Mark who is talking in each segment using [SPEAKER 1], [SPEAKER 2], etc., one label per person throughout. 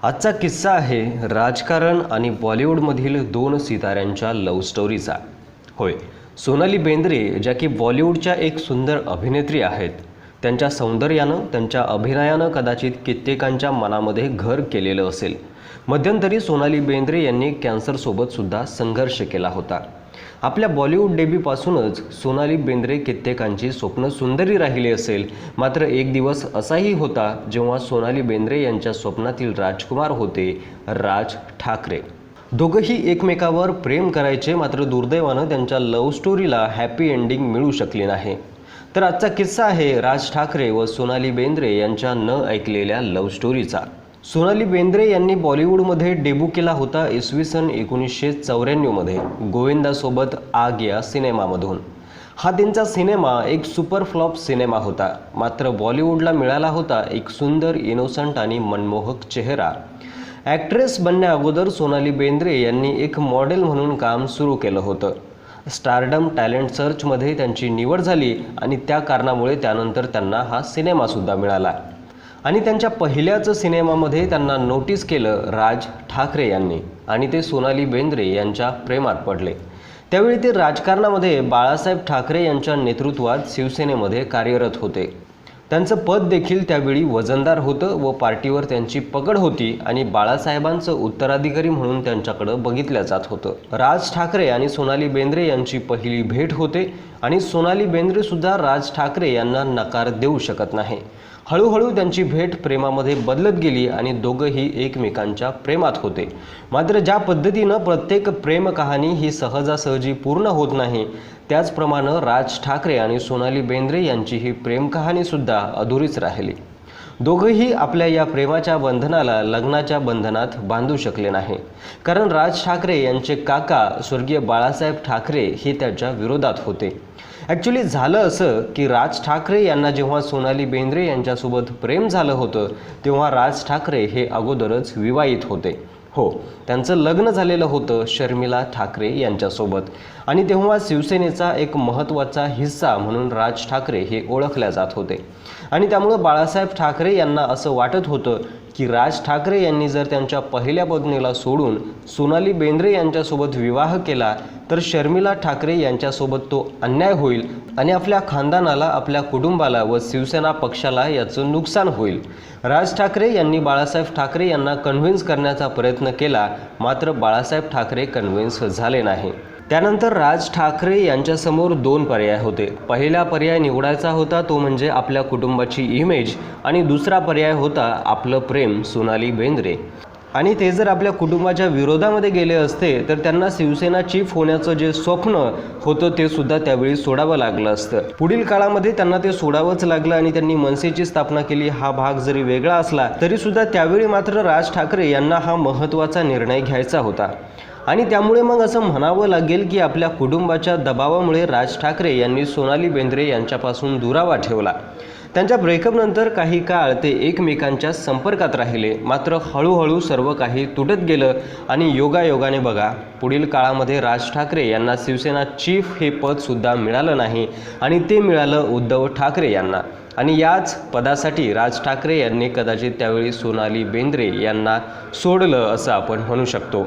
[SPEAKER 1] आजचा किस्सा आहे राजकारण आणि बॉलिवूडमधील दोन सिताऱ्यांच्या लव्ह स्टोरीचा। होय, सोनाली बेंद्रे ज्या की बॉलिवूडच्या एक सुंदर अभिनेत्री आहेत, त्यांच्या सौंदर्यानं त्यांच्या अभिनयानं कदाचित कित्येकांच्या मनामध्ये घर केलेलं असेल। मध्यंतरी सोनाली बेंद्रे यांनी कॅन्सरसोबत सुद्धा संघर्ष केला होता। आपल्या बॉलिवूड डेब्यूपासूनच सोनाली बेंद्रे कित्येकांची स्वप्न सुंदरी राहिली असेल। मात्र एक दिवस असाही होता जेव्हा सोनाली बेंद्रे यांच्या स्वप्नातील राजकुमार होते राज ठाकरे। दोघंही एकमेकावर प्रेम करायचे, मात्र दुर्दैवानं त्यांच्या लव्ह स्टोरीला हॅपी एंडिंग मिळू शकली नाही। तर आजचा किस्सा आहे राज ठाकरे व सोनाली बेंद्रे यांच्या न ऐकलेल्या लव्ह स्टोरीचा। सोनाली बेंद्रे यांनी बॉलिवूडमध्ये डेब्यू केला होता इसवी सन 1994 मध्ये गोविंदासोबत आग या सिनेमामधून। हा त्यांचा सिनेमा एक सुपर फ्लॉप सिनेमा होता। मात्र बॉलिवूडला मिळाला होता एक सुंदर, इनोसंट आणि मनमोहक चेहरा। ॲक्ट्रेस बनण्याअगोदर सोनाली बेंद्रे यांनी एक मॉडेल म्हणून काम सुरू केलं होतं। स्टारडम टॅलेंट सर्चमध्ये त्यांची निवड झाली आणि त्या कारणामुळे त्यानंतर त्यांना हा सिनेमासुद्धा मिळाला आणि त्यांच्या पहिल्याच सिनेमामध्ये त्यांना नोटीस केलं राज ठाकरे यांनी आणि ते सोनाली बेंद्रे यांच्या प्रेमात पडले। त्यावेळी ते राजकारणामध्ये बाळासाहेब ठाकरे यांच्या नेतृत्वात शिवसेनेमध्ये कार्यरत होते। त्यांचं पद देखील त्यावेळी वजनदार होतं व पार्टीवर त्यांची पकड होती आणि बाळासाहेबांचं उत्तराधिकारी म्हणून त्यांच्याकडे बघितलं जात होतं। राज ठाकरे आणि सोनाली बेंद्रे यांची पहिली भेट होते आणि सोनाली बेंद्रे सुद्धा राज ठाकरे यांना नकार देऊ शकत नाही। हळूहळू त्यांची भेट प्रेमामध्ये बदलत गेली आणि दोघंही एकमेकांच्या प्रेमात होते। मात्र ज्या पद्धतीनं प्रत्येक प्रेम कहाणी ही सहजासहजी पूर्ण होत नाही, त्याचप्रमाणे राज ठाकरे आणि सोनाली बेंद्रे यांची ही प्रेम कहाणी सुद्धा अधुरीच राहिली। दोघंही आपल्या या प्रेमाच्या बंधनाला लग्नाच्या बंधनात बांधू शकले नाही, कारण राज ठाकरे यांचे काका स्वर्गीय बाळासाहेब ठाकरे हे त्याच्या विरोधात होते। ॲक्च्युली झालं असं की राज ठाकरे यांना जेव्हा सोनाली बेंद्रे यांच्यासोबत प्रेम झालं होतं तेव्हा राज ठाकरे हे अगोदरच विवाहित होते। हो, त्यांचं लग्न झालेलं होतं शर्मिला ठाकरे यांच्यासोबत आणि तेव्हा शिवसेनेचा एक महत्त्वाचा हिस्सा म्हणून राज ठाकरे हे ओळखल्या जात होते आणि त्यामुळं बाळासाहेब ठाकरे यांना असं वाटत होतं की राज ठाकरे यांनी जर त्यांच्या पहिल्या पत्नीला सोडून सोनाली बेंद्रे यांच्यासोबत विवाह केला तर शर्मिला ठाकरे यांच्यासोबत तो अन्याय होईल आणि आपल्या खानदानाला, आपल्या कुटुंबाला व शिवसेना पक्षाला याचं नुकसान होईल। राज ठाकरे यांनी बाळासाहेब ठाकरे यांना कन्व्हिन्स करण्याचा प्रयत्न केला, मात्र बाळासाहेब ठाकरे कन्व्हिन्स झाले नाही। त्यानंतर राज ठाकरे यांच्यासमोर दोन पर्याय होते। पहिला पर्याय निवडायचा होता तो म्हणजे आपल्या कुटुंबाची इमेज आणि दुसरा पर्याय होता आपलं प्रेम सोनाली बेंद्रे। आणि ते जर आपल्या कुटुंबाच्या विरोधामध्ये गेले असते तर त्यांना शिवसेना चीफ होण्याचं जे स्वप्न होतं ते सुद्धा त्यावेळी सोडावं लागलं असतं। पुढील काळामध्ये त्यांना ते सोडावंच लागलं आणि त्यांनी मनसेची स्थापना केली। हा भाग जरी वेगळा असला तरी सुद्धा त्यावेळी मात्र राज ठाकरे यांना हा महत्त्वाचा निर्णय घ्यायचा होता आणि त्यामुळे मग असं म्हणावं लागेल की आपल्या कुटुंबाच्या दबावामुळे राज ठाकरे यांनी सोनाली बेंद्रे यांच्यापासून दुरावा ठेवला। त्यांच्या ब्रेकअपनंतर काही काळ ते एकमेकांच्या संपर्कात राहिले, मात्र हळूहळू सर्व काही तुटत गेलं आणि योगायोगाने बघा पुढील काळामध्ये राज ठाकरे यांना शिवसेना चीफ हे पदसुद्धा मिळालं नाही आणि ते मिळालं उद्धव ठाकरे यांना आणि याच पदासाठी राज ठाकरे यांनी कदाचित त्यावेळी सोनाली बेंद्रे यांना सोडलं असं आपण म्हणू शकतो।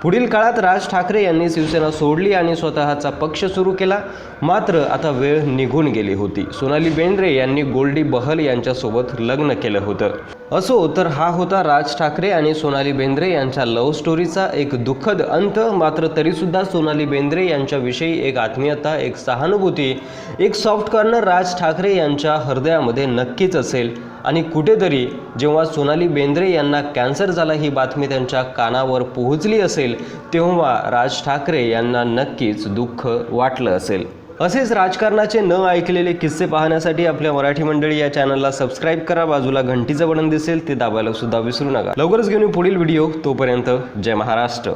[SPEAKER 1] पुढील काळात राज ठाकरे यांनी शिवसेना सोडली आणि स्वतःचा पक्ष सुरू केला, मात्र आता वेळ निघून गेली होती। सोनाली बेंद्रे यांनी गोल्डी बहल यांच्यासोबत लग्न केलं होतं। असो तर हा होता राज ठाकरे आणि सोनाली बेंद्रे यांच्या लव्ह स्टोरीचा एक दुःखद अंत। मात्र तरीसुद्धा सोनाली बेंद्रे यांच्याविषयी एक आत्मीयता, एक सहानुभूती, एक सॉफ्ट कॉर्नर राज ठाकरे यांच्या हृदयामध्ये नक्कीच असेल आणि कुठेतरी जेव्हा सोनाली बेंद्रे यांना कॅन्सर झाला ही बातमी त्यांच्या कानावर पोहोचली असेल तेव्हा राज ठाकरे यांना नक्कीच दुःख वाटलं असेल। असेच राजकारणाचे न ऐकलेले किस्से पाहण्यासाठी आपल्या मराठी मंडळी या चॅनलला सबस्क्राईब करा। बाजूला घंटीचं बटन दिसेल ते दाबायला सुद्धा विसरू नका। लवकरच घेऊन पुढील व्हिडिओ, तोपर्यंत जय महाराष्ट्र।